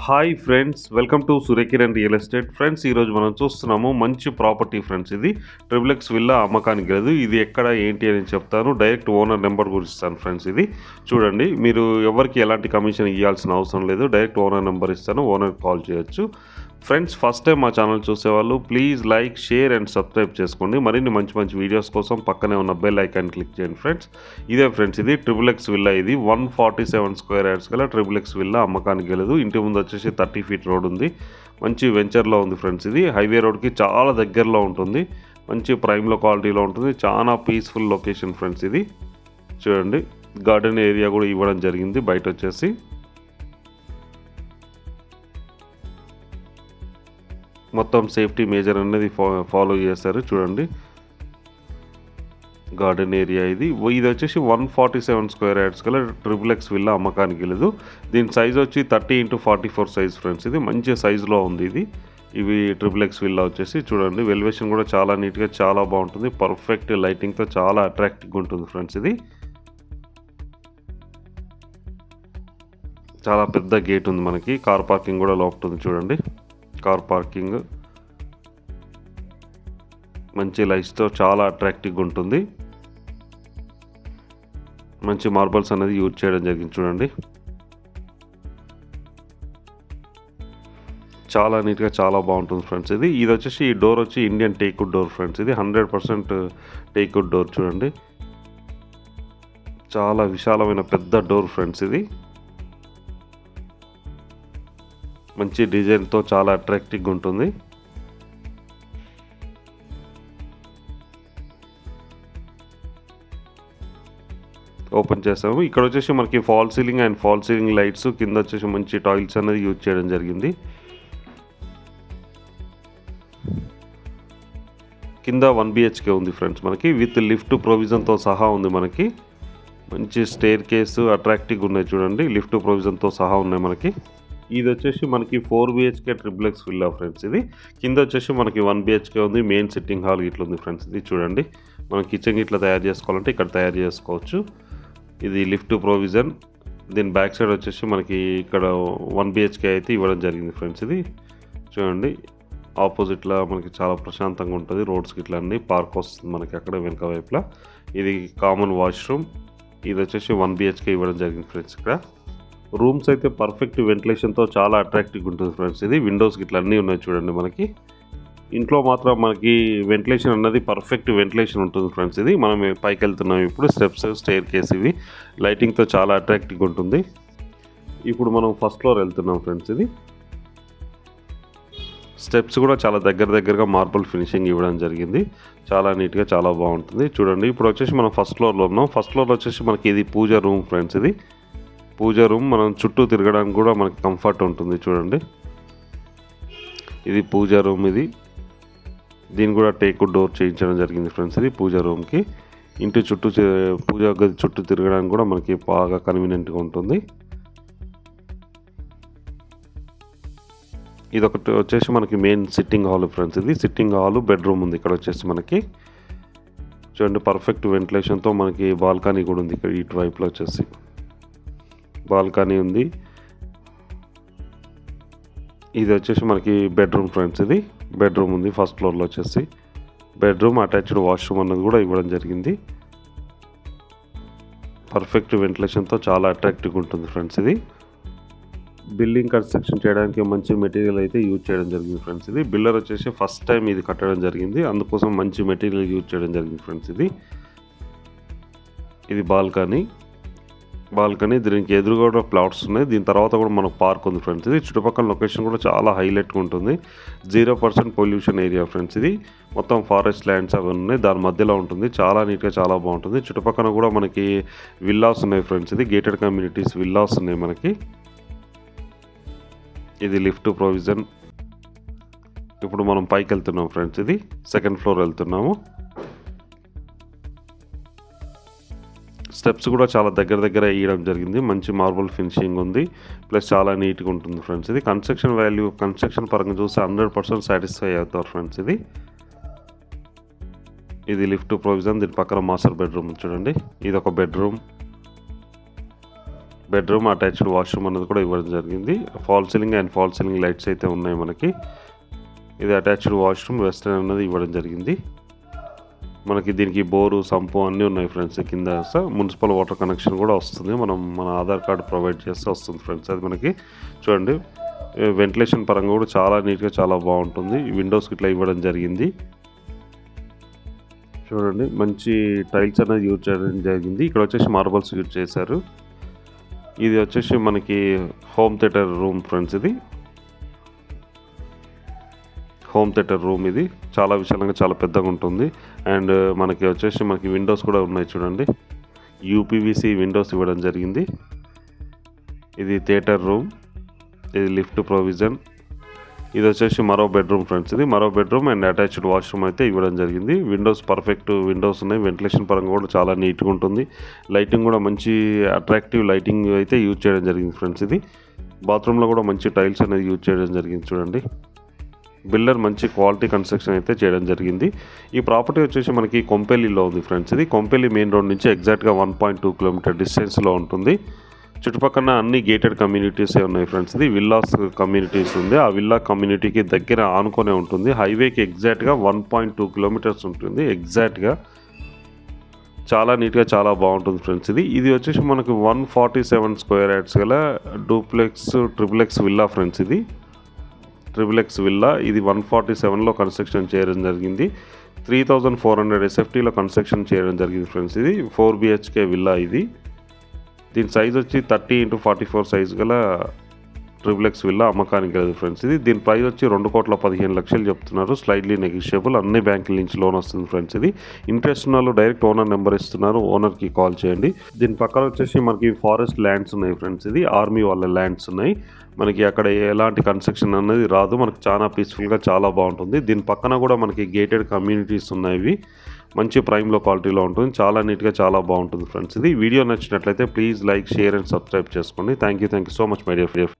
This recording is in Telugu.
Hi friends, welcome to Surya Kiran real estate. Friends, ఈరోజు మనం చూస్తున్నాము మంచి ప్రాపర్టీ ఫ్రెండ్స్. ఇది ట్రిపుల్ విల్లా అమ్మకానికి లేదు. ఇది ఎక్కడ ఏంటి అని చెప్తాను. డైరెక్ట్ ఓనర్ నెంబర్ గురించి ఇస్తాను ఫ్రెండ్స్. ఇది చూడండి, మీరు ఎవరికి ఎలాంటి కమిషన్ ఇవ్వాల్సిన అవసరం లేదు. డైరెక్ట్ ఓనర్ నెంబర్ ఇస్తాను, ఓనర్కి కాల్ చేయొచ్చు. ఫ్రెండ్స్, ఫస్ట్ టైం మా ఛానల్ చూసేవాళ్ళు please like, share and subscribe చేసుకోండి. మరిన్ని మంచి మంచి వీడియోస్ కోసం పక్కనే ఉన్న బెల్ ఐకాన్ క్లిక్ చేయండి ఫ్రెండ్స్. ఇదే ఫ్రెండ్స్, ఇది ట్రిపుల్ విల్లా. ఇది 147 స్క్వేర్ యార్డ్స్ గల ట్రిపుల్ విల్లా అమ్మకానికి లేదు. ఇంటి ముందు వచ్చేసి 30 ఫీట్ రోడ్ ఉంది. మంచి వెంచర్లో ఉంది ఫ్రెండ్స్. ఇది హైవే రోడ్కి చాలా దగ్గరలో ఉంటుంది. మంచి ప్రైమ్లో క్వాలిటీలో ఉంటుంది. చాలా పీస్ఫుల్ లొకేషన్ ఫ్రెండ్స్. ఇది చూడండి, గార్డెన్ ఏరియా కూడా ఇవ్వడం జరిగింది. బయట వచ్చేసి మొత్తం సేఫ్టీ మేజర్ అనేది ఫాలో చేస్తారు. చూడండి, గార్డెన్ ఏరియా ఇది వచ్చేసి 147 స్క్వేర్ యార్డ్స్ గల ట్రిపుల్ విల్లా అమ్మకానికి లేదు. దీని సైజ్ వచ్చి 30x44 సైజ్ ఫ్రెండ్స్. ఇది మంచి సైజులో ఉంది. ఇవి ట్రిపుల్ విల్లా వచ్చేసి చూడండి, వెల్యువేషన్ కూడా చాలా నీట్గా చాలా బాగుంటుంది. పర్ఫెక్ట్ లైటింగ్తో చాలా అట్రాక్టివ్గా ఉంటుంది ఫ్రెండ్స్. ఇది చాలా పెద్ద గేట్ ఉంది. మనకి కార్ పార్కింగ్ కూడా లోపల ఉంది. చూడండి, కార్ పార్కింగ్ మంచి లైట్స్తో చాలా అట్రాక్టివ్గా ఉంటుంది. మంచి మార్బల్స్ అనేది యూజ్ చేయడం జరిగింది. చూడండి, చాలా నీట్గా చాలా బాగుంటుంది ఫ్రెండ్స్. ఇది వచ్చేసి ఈ డోర్ వచ్చి ఇండియన్ టేక్వుడ్ డోర్ ఫ్రెండ్స్. ఇది 100% టేక్వుడ్ డోర్. చూడండి, చాలా విశాలమైన పెద్ద డోర్ ఫ్రెండ్స్. ఇది మంచి డిజైన్తో చాలా అట్రాక్టివ్గా ఉంటుంది. ఓపెన్ చేసాము. ఇక్కడ వచ్చేసి మనకి fall ceiling and fall ceiling lights, కింద వచ్చేసి మంచి టాయిల్స్ అనేది యూజ్ చేయడం జరిగింది. కింద 1 BHK ఉంది ఫ్రెండ్స్. మనకి విత్ లిఫ్ట్ ప్రొవిజన్తో సహా ఉంది. మనకి మంచి స్టేర్ కేసు అట్రాక్టివ్గా ఉన్నాయి. చూడండి, లిఫ్ట్ ప్రొవిజన్తో సహా ఉన్నాయి మనకి. ఇది వచ్చేసి మనకి 4 BHK ట్రిపుల్ విల్లా ఫ్రెండ్స్. ఇది కింద వచ్చేసి మనకి 1 BHK ఉంది. మెయిన్ సిట్టింగ్ హాల్ ఇట్లా ఉంది ఫ్రెండ్స్. ఇది చూడండి, మనం కిచెన్ ఇట్లా తయారు చేసుకోవాలంటే ఇక్కడ తయారు చేసుకోవచ్చు. ఇది లిఫ్ట్ ప్రొవిజన్. దీని బ్యాక్ సైడ్ వచ్చేసి మనకి ఇక్కడ 1 BHK అయితే ఇవ్వడం జరిగింది ఫ్రెండ్స్. ఇది చూడండి, ఆపోజిట్లో మనకి చాలా ప్రశాంతంగా ఉంటుంది. రోడ్స్కి ఇట్లా అన్ని పార్క్ వస్తుంది మనకి అక్కడ వెనక వైపులా. ఇది కామన్ వాష్రూమ్. ఇది వచ్చేసి 1 BHK ఇవ్వడం జరిగింది ఫ్రెండ్స్. ఇక్కడ రూమ్స్ అయితే పర్ఫెక్ట్ వెంటిలేషన్తో చాలా అట్రాక్టివ్గా ఉంటుంది ఫ్రెండ్స్. ఇది విండోస్కి ఇట్లా అన్నీ ఉన్నాయి. చూడండి, మనకి ఇంట్లో మాత్రం మనకి వెంటిలేషన్ అన్నది పర్ఫెక్ట్ వెంటిలేషన్ ఉంటుంది ఫ్రెండ్స్. ఇది మనం పైకి వెళ్తున్నాం ఇప్పుడు. స్టెప్స్, స్టేర్ కేస్ ఇవి లైటింగ్తో చాలా అట్రాక్టివ్గా ఉంటుంది. ఇప్పుడు మనం ఫస్ట్ ఫ్లోర్ వెళ్తున్నాం ఫ్రెండ్స్. ఇది స్టెప్స్ కూడా చాలా దగ్గరగా మార్బుల్ ఫినిషింగ్ ఇవ్వడం జరిగింది. చాలా నీట్గా చాలా బాగుంటుంది. చూడండి, ఇప్పుడు వచ్చేసి మనం ఫస్ట్ ఫ్లోర్లో ఉన్నాం. ఫస్ట్ ఫ్లోర్లో వచ్చేసి మనకి ఇది పూజ రూమ్ ఫ్రెండ్స్. ఇది పూజ రూమ్. మనం చుట్టూ తిరగడానికి కూడా మనకి కంఫర్ట్ ఉంటుంది. చూడండి, ఇది పూజ రూమ్. దీన్ని కూడా టేక్వుడ్ డోర్ చేయించడం జరిగింది ఫ్రెండ్స్. ఇది పూజ రూమ్కి. ఇంటి చుట్టూ పూజా గది చుట్టూ తిరగడానికి కూడా మనకి బాగా కన్వీనియంట్గా ఉంటుంది. ఇది ఒకటి వచ్చేసి మనకి మెయిన్ సిట్టింగ్ హాల్ ఫ్రెండ్స్. ఇది సిట్టింగ్ హాల్, బెడ్రూమ్ ఉంది ఇక్కడ వచ్చేసి మనకి. చూడండి, పర్ఫెక్ట్ వెంటిలేషన్తో మనకి బాల్కనీ కూడా ఉంది. ఇక్కడ ఇటువైపులో వచ్చేసి బాల్కనీ ఉంది. ఇది వచ్చేసి మనకి బెడ్రూమ్ ఫ్రెండ్స్. ఇది బెడ్రూమ్ ఉంది ఫస్ట్ ఫ్లోర్లో వచ్చేసి. బెడ్రూమ్ అటాచ్డ్ వాష్రూమ్ అన్నది కూడా ఇవ్వడం జరిగింది. పర్ఫెక్ట్ వెంటిలేషన్తో చాలా అట్రాక్టివ్గా ఉంటుంది ఫ్రెండ్స్. ఇది బిల్డింగ్ కన్స్ట్రక్షన్ చేయడానికి మంచి మెటీరియల్ అయితే యూజ్ చేయడం జరిగింది ఫ్రెండ్స్. ఇది బిల్డర్ వచ్చేసి ఫస్ట్ టైం ఇది కట్టడం జరిగింది, అందుకోసం మంచి మెటీరియల్ యూజ్ చేయడం జరిగింది ఫ్రెండ్స్. ఇది బాల్కనీ. దీనికి ఎదురుగా కూడా ప్లాట్స్ ఉన్నాయి. దీని తర్వాత కూడా మనకు పార్క్ ఉంది ఫ్రెండ్స్. ఇది చుట్టుపక్కల లొకేషన్ కూడా చాలా హైలైట్గా ఉంటుంది. 0% పొల్యూషన్ ఏరియా ఫ్రెండ్స్. ఇది మొత్తం ఫారెస్ట్ ల్యాండ్స్ అవి ఉన్నాయి. దాని మధ్యలో ఉంటుంది. చాలా నీట్గా చాలా బాగుంటుంది. చుట్టుపక్కల కూడా మనకి విల్లాస్ ఉన్నాయి ఫ్రెండ్స్. ఇది గేటెడ్ కమ్యూనిటీస్ విల్లాస్ ఉన్నాయి మనకి. ఇది లిఫ్ట్ ప్రొవిజన్. ఇప్పుడు మనం పైకి వెళ్తున్నాం ఫ్రెండ్స్. ఇది సెకండ్ ఫ్లోర్ వెళ్తున్నాము. స్టెప్స్ కూడా చాలా దగ్గర వేయడం జరిగింది. మంచి మార్బుల్ ఫినిషింగ్ ఉంది. ప్లస్ చాలా నీట్గా ఉంటుంది ఫ్రెండ్స్. ఇది కన్స్ట్రక్షన్ పరంగా చూస్తే 100% సాటిస్ఫై అవుతారు ఫ్రెండ్స్. ఇది లిఫ్ట్ ప్రొవిజన్. దీని పక్కన మాస్టర్ బెడ్రూమ్ చూడండి. ఇది ఒక బెడ్రూమ్. బెడ్రూమ్, అటాచ్డ్ వాష్రూమ్ అనేది కూడా ఇవ్వడం జరిగింది. Fall ceiling and fall ceiling lights అయితే ఉన్నాయి మనకి. ఇది అటాచ్డ్ వాష్రూమ్, వెస్టర్న్ అనేది ఇవ్వడం జరిగింది. మనకి దీనికి బోరు, సంపు అన్నీ ఉన్నాయి ఫ్రెండ్స్. కింద మున్సిపల్ వాటర్ కనెక్షన్ కూడా వస్తుంది. మన ఆధార్ కార్డు ప్రొవైడ్ చేస్తే వస్తుంది ఫ్రెండ్స్. అది మనకి చూడండి, వెంటిలేషన్ పరంగా కూడా చాలా నీట్గా చాలా బాగుంటుంది. విండోస్కి ఇట్లా ఇవ్వడం జరిగింది. చూడండి, మంచి టైల్స్ అనేది యూజ్ చేయడం జరిగింది. ఇక్కడ వచ్చేసి మార్బల్స్ యూజ్ చేశారు. ఇది వచ్చేసి మనకి హోమ్ థియేటర్ రూమ్ ఫ్రెండ్స్. ఇది హోమ్ థియేటర్ రూమ్. ఇది చాలా విశాలంగా చాలా పెద్దగా ఉంటుంది. అండ్ మనకి వచ్చేసి విండోస్ కూడా ఉన్నాయి చూడండి. యూపీవీసీ విండోస్ ఇవ్వడం జరిగింది. ఇది థియేటర్ రూమ్, ఇది లిఫ్ట్ ప్రొవిజన్. ఇది వచ్చేసి మరో బెడ్రూమ్ ఫ్రెండ్స్. ఇది మరో బెడ్రూమ్ అండ్ అటాచ్డ్ వాష్రూమ్ అయితే ఇవ్వడం జరిగింది. విండోస్ పర్ఫెక్ట్ విండోస్ ఉన్నాయి. వెంటిలేషన్ పరంగా కూడా చాలా నీట్గా ఉంటుంది. లైటింగ్ కూడా మంచి అట్రాక్టివ్ లైటింగ్ అయితే యూజ్ చేయడం జరిగింది ఫ్రెండ్స్. ఇది బాత్రూంలో కూడా మంచి టైల్స్ అనేది యూజ్ చేయడం జరిగింది చూడండి. బిల్డర్ మంచి క్వాలిటీ కన్స్ట్రక్షన్ అయితే చేయడం జరిగింది. ఈ ప్రాపర్టీ వచ్చేసి మనకి కొంపెల్లిలో ఉంది ఫ్రెండ్స్. ఇది కొంపెల్లి మెయిన్ రోడ్ నుంచి ఎగ్జాక్ట్గా 1.2 కిలోమీటర్ డిస్టెన్స్లో ఉంటుంది. చుట్టుపక్కల అన్ని గేటెడ్ కమ్యూనిటీసే ఉన్నాయి ఫ్రెండ్స్. ఇది విల్లాస్ కమ్యూనిటీస్ ఉంది. ఆ విల్లా కమ్యూనిటీకి దగ్గర ఆనుకొనే ఉంటుంది. హైవేకి ఎగ్జాక్ట్గా 1.2 కిలోమీటర్స్ ఉంటుంది ఎగ్జాక్ట్గా. చాలా నీట్గా చాలా బాగుంటుంది ఫ్రెండ్స్. ఇది వచ్చేసి మనకు 147 స్క్వేర్ యార్డ్స్ గల డూప్లెక్స్ ట్రిపులెక్స్ విల్లా ఫ్రెండ్స్. ఇది ట్రిపులెక్స్ విల్లా. ఇది 147లో కన్స్ట్రక్షన్ చేయడం జరిగింది. 3400 SFTలో కన్స్ట్రక్షన్ చేయడం జరిగింది ఫ్రెండ్స్. ఇది 4 BHK విల్లా. ఇది దీని సైజ్ వచ్చి 30x44 సైజు గల ట్రిపులెక్స్ విల్లా అమ్మకానికి లేదు ఫ్రెండ్స్. దీని ప్రైస్ వచ్చి 2,15,00,000 చెప్తున్నారు. Slightly negotiable. అన్ని బ్యాంకుల నుంచి లోన్ వస్తుంది ఫ్రెండ్స్. ఇది ఇంట్రెస్ట్ ఉన్న వాళ్ళు డైరెక్ట్ ఓనర్ నెంబర్ ఇస్తున్నారు, ఓనర్కి కాల్ చేయండి. దీని పక్కన వచ్చేసి మనకి ఫారెస్ట్ ల్యాండ్స్ ఉన్నాయి ఫ్రెండ్స్. ఇది ఆర్మీ వాళ్ళ ల్యాండ్స్ ఉన్నాయి. మనకి అక్కడ ఎలాంటి కన్స్ట్రక్షన్ అనేది రాదు. మనకి చాలా పీస్ఫుల్గా చాలా బాగుంటుంది. దీని పక్కన కూడా మనకి గేటెడ్ కమ్యూనిటీస్ ఉన్నాయి. మంచి ప్రైమ్లో క్వాలిటీలో ఉంటుంది. చాలా నీట్గా చాలా బాగుంటుంది ఫ్రెండ్స్. ఇది వీడియో నచ్చినట్లయితే please like, share and subscribe చేసుకోండి. Thank you so much my dear.